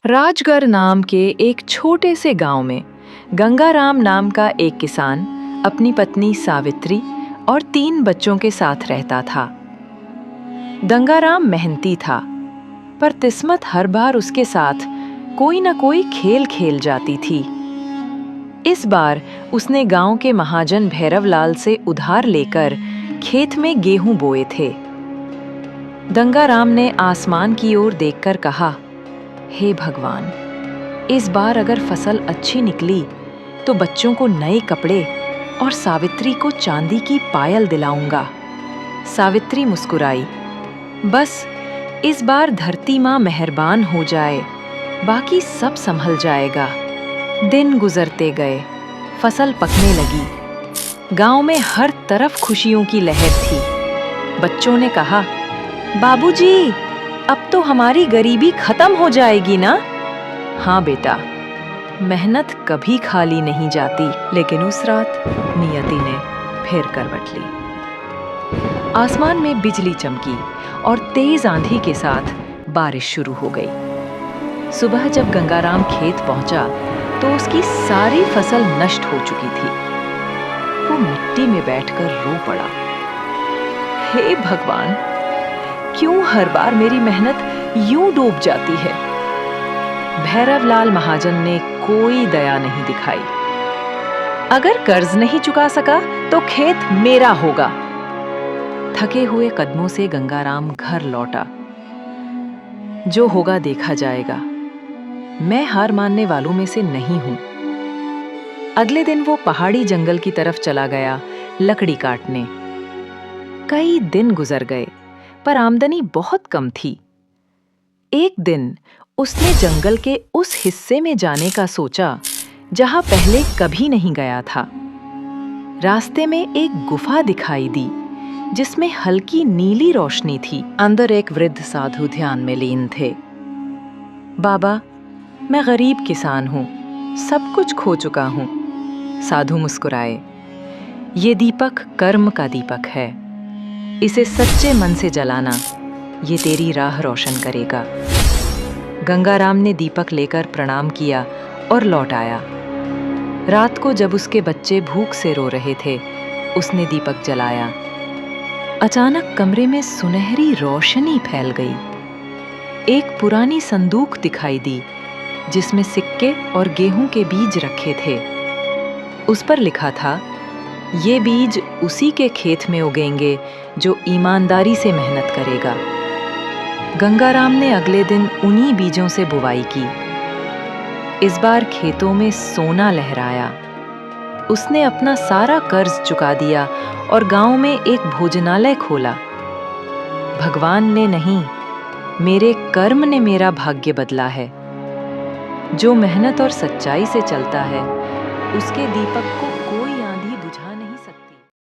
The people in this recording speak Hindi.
राजगढ़ नाम के एक छोटे से गांव में गंगाराम नाम का एक किसान अपनी पत्नी सावित्री और 3 बच्चों के साथ रहता था। गंगाराम मेहनती था, पर किस्मत हर बार उसके साथ कोई न कोई खेल खेल जाती थी। इस बार उसने गांव के महाजन भैरवलाल से उधार लेकर खेत में गेहूं बोए थे। गंगाराम ने आसमान की ओर देखकर कहा, हे भगवान, इस बार अगर फसल अच्छी निकली तो बच्चों को नए कपड़े और सावित्री को चांदी की पायल दिलाऊंगा। सावित्री मुस्कुराई, बस इस बार धरती माँ मेहरबान हो जाए, बाकी सब संभल जाएगा। दिन गुजरते गए, फसल पकने लगी। गांव में हर तरफ खुशियों की लहर थी। बच्चों ने कहा, बाबूजी, अब तो हमारी गरीबी खत्म हो जाएगी ना? हाँ बेटा, मेहनत कभी खाली नहीं जाती। लेकिन उस रात नियति ने फिर करवट ली। आसमान में बिजली चमकी और तेज आंधी के साथ बारिश शुरू हो गई। सुबह जब गंगाराम खेत पहुंचा तो उसकी सारी फसल नष्ट हो चुकी थी। वो मिट्टी में बैठकर रो पड़ा। हे भगवान, क्यों हर बार मेरी मेहनत यूं डूब जाती है? भैरवलाल महाजन ने कोई दया नहीं दिखाई। अगर कर्ज नहीं चुका सका तो खेत मेरा होगा। थके हुए कदमों से गंगाराम घर लौटा। जो होगा देखा जाएगा। मैं हार मानने वालों में से नहीं हूं। अगले दिन वो पहाड़ी जंगल की तरफ चला गया लकड़ी काटने। कई दिन गुजर गए, पर आमदनी बहुत कम थी। एक दिन उसने जंगल के उस हिस्से में जाने का सोचा जहां पहले कभी नहीं गया था। रास्ते में एक गुफा दिखाई दी जिसमें हल्की नीली रोशनी थी। अंदर एक वृद्ध साधु ध्यान में लीन थे। बाबा, मैं गरीब किसान हूं, सब कुछ खो चुका हूं। साधु मुस्कुराए। ये दीपक कर्म का दीपक है। इसे सच्चे मन से जलाना, ये तेरी राह रोशन करेगा। गंगाराम ने दीपक लेकर प्रणाम किया और लौट आया। रात को जब उसके बच्चे भूख से रो रहे थे, उसने दीपक जलाया। अचानक कमरे में सुनहरी रोशनी फैल गई। एक पुरानी संदूक दिखाई दी जिसमें सिक्के और गेहूं के बीज रखे थे। उस पर लिखा था, ये बीज उसी के खेत में उगेंगे जो ईमानदारी से मेहनत करेगा। गंगाराम ने अगले दिन उन्हीं बीजों से बुवाई की। इस बार खेतों में सोना लहराया। उसने अपना सारा कर्ज चुका दिया और गांव में एक भोजनालय खोला। भगवान ने नहीं, मेरे कर्म ने मेरा भाग्य बदला है। जो मेहनत और सच्चाई से चलता है, उसके दीपक को